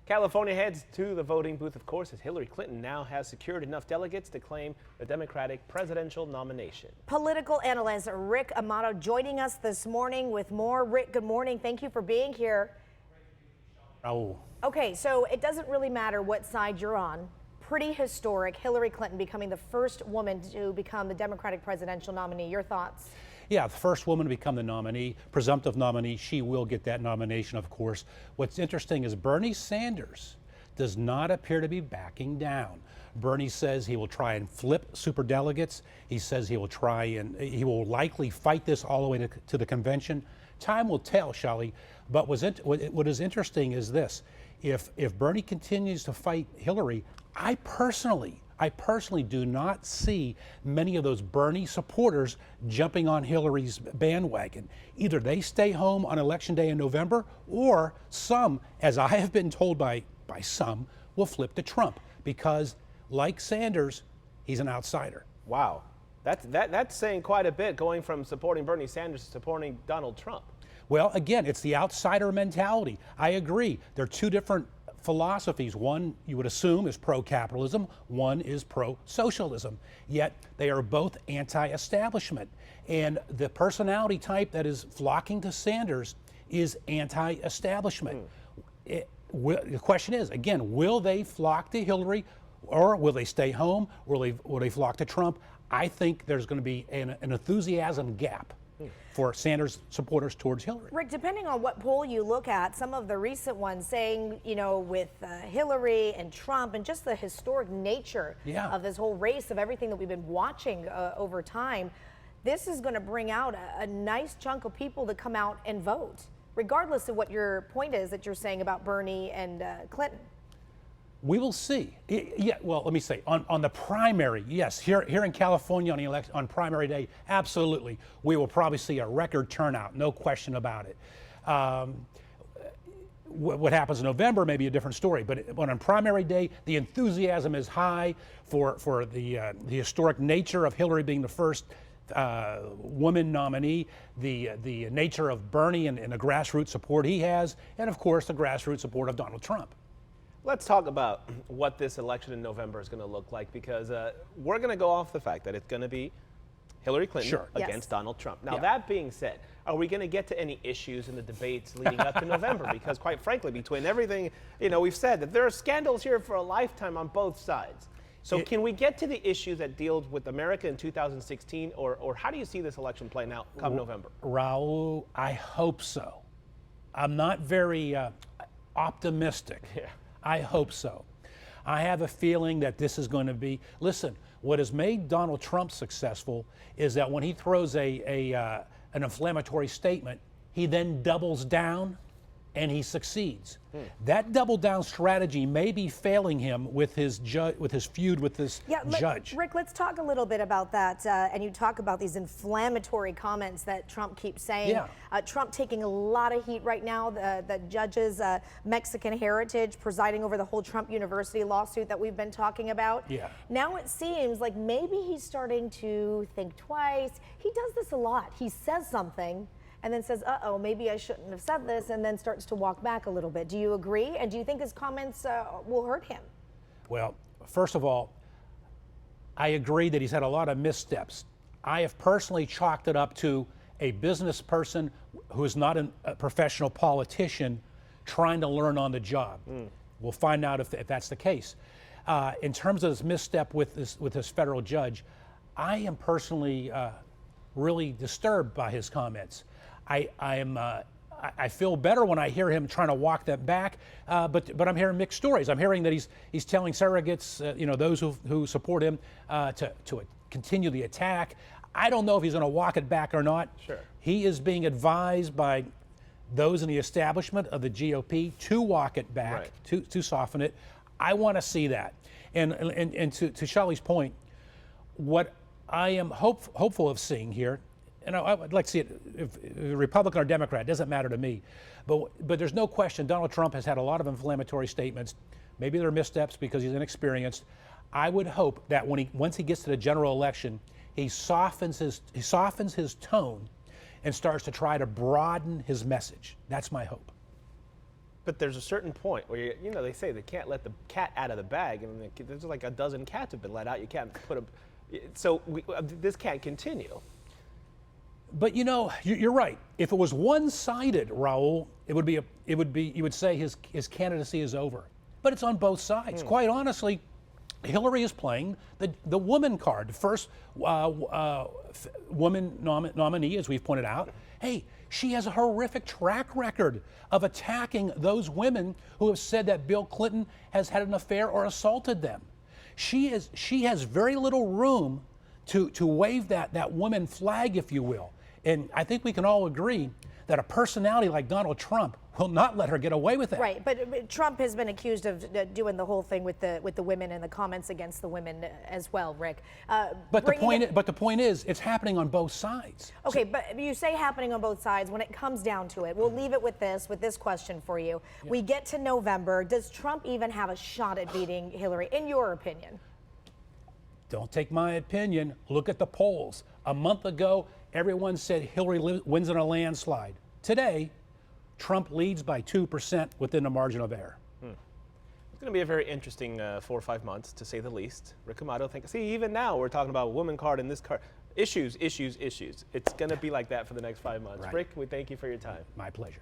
California heads to the voting booth, of course, as Hillary Clinton now has secured enough delegates to claim the Democratic presidential nomination. Political analyst Rick Amato joining us this morning with more. Rick, good morning. Thank you for being here. Oh. Okay, so it doesn't really matter what side you're on. Pretty historic, Hillary Clinton becoming the first woman to become the Democratic presidential nominee. Your thoughts? Yeah, the first woman to become the nominee, presumptive nominee. She will get that nomination, of course. What's interesting is Bernie Sanders does not appear to be backing down. Bernie says he will try and flip superdelegates. He says he will likely fight this all the way to the convention. Time will tell, Shelley. But what is interesting is this. If Bernie continues to fight Hillary, I personally do not see many of those Bernie supporters jumping on Hillary's bandwagon. Either they stay home on Election Day in November, or some, as I have been told by some, will flip to Trump because, like Sanders, he's an outsider. Wow, that's saying quite a bit, going from supporting Bernie Sanders to supporting Donald Trump. Well, again, it's the outsider mentality. I agree. There are two different philosophies. One, you would assume, is pro-capitalism. One is pro-socialism. Yet they are both anti-establishment. And the personality type that is flocking to Sanders is anti-establishment. The question is, again, will they flock to Hillary, or will they stay home? Will they flock to Trump? I think there's going to be an enthusiasm gap for Sanders supporters towards Hillary. Rick, depending on what poll you look at, some of the recent ones saying, you know, with Hillary and Trump and just the historic nature of this whole race, of everything that we've been watching over time, this is going to bring out a nice chunk of people to come out and vote, regardless of what your point is that you're saying about Bernie and Clinton. We will see. Yeah, well, let me say, on the primary, yes, here in California on primary day, absolutely, we will probably see a record turnout, no question about it. What happens in November may be a different story, but on primary day, the enthusiasm is high for the historic nature of Hillary being the first woman nominee, the nature of Bernie and the grassroots support he has, and of course the grassroots support of Donald Trump. Let's talk about what this election in November is going to look like, because we're going to go off the fact that it's going to be Hillary Clinton against Donald Trump. Now, that being said, are we going to get to any issues in the debates leading up to November? Because quite frankly, between everything, you know, we've said that there are scandals here for a lifetime on both sides. So can we get to the issues that deal with America in 2016, or how do you see this election playing out come November? Raul, I hope so. I'm not very optimistic. Yeah. I hope so. I have a feeling that this is going to be, listen, what has made Donald Trump successful is that when he throws an inflammatory statement, he then doubles down and he succeeds. That double down strategy may be failing him with his feud with this judge. Rick, let's talk a little bit about that. And you talk about these inflammatory comments that Trump keeps saying. Trump taking a lot of heat right now. The judge's Mexican heritage presiding over the whole Trump University lawsuit that we've been talking about. Now it seems like maybe he's starting to think twice. He does this a lot. He says something and then says, uh-oh, maybe I shouldn't have said this, and then starts to walk back a little bit. Do you agree? And do you think his comments will hurt him? Well, first of all, I agree that he's had a lot of missteps. I have personally chalked it up to a business person who is not a professional politician trying to learn on the job. We'll find out if that's the case. In terms of this misstep with this federal judge, I am personally really disturbed by his comments. I feel better when I hear him trying to walk that back, but I'm hearing mixed stories. I'm hearing that he's telling surrogates, those who support him, to continue the attack. I don't know if he's going to walk it back or not. Sure. He is being advised by those in the establishment of the GOP to walk it back, to soften it. I want to see that. And to Shelley's point, what I am hopeful of seeing here, and I would like to see it, if Republican or Democrat, doesn't matter to me. But there's no question Donald Trump has had a lot of inflammatory statements. Maybe they're missteps because he's inexperienced. I would hope that once he gets to the general election, he softens his tone and starts to try to broaden his message. That's my hope. But there's a certain point where, you know, they say they can't let the cat out of the bag. And there's like a dozen cats have been let out. You can't put them. So this can't continue. But you know, you're right. If it was one-sided, Raul, you would say his candidacy is over. But it's on both sides. Quite honestly, Hillary is playing the woman card, the first woman nominee, as we've pointed out. Hey, she has a horrific track record of attacking those women who have said that Bill Clinton has had an affair or assaulted them. She has very little room to wave that woman flag, if you will. And I think we can all agree that a personality like Donald Trump will not let her get away with that. Right, but Trump has been accused of doing the whole thing with the women and the comments against the women as well, Rick. But the point is, it's happening on both sides. Okay, but you say happening on both sides. When it comes down to it, we'll leave it with this question for you. Yeah. We get to November. Does Trump even have a shot at beating Hillary, in your opinion? Don't take my opinion. Look at the polls. A month ago, everyone said Hillary wins in a landslide. Today, Trump leads by 2% within a margin of error. It's going to be a very interesting 4 or 5 months, to say the least. Rick Amato, see, even now we're talking about woman card and this card. Issues. It's going to be like that for the next 5 months. Right. Rick, we thank you for your time. My pleasure.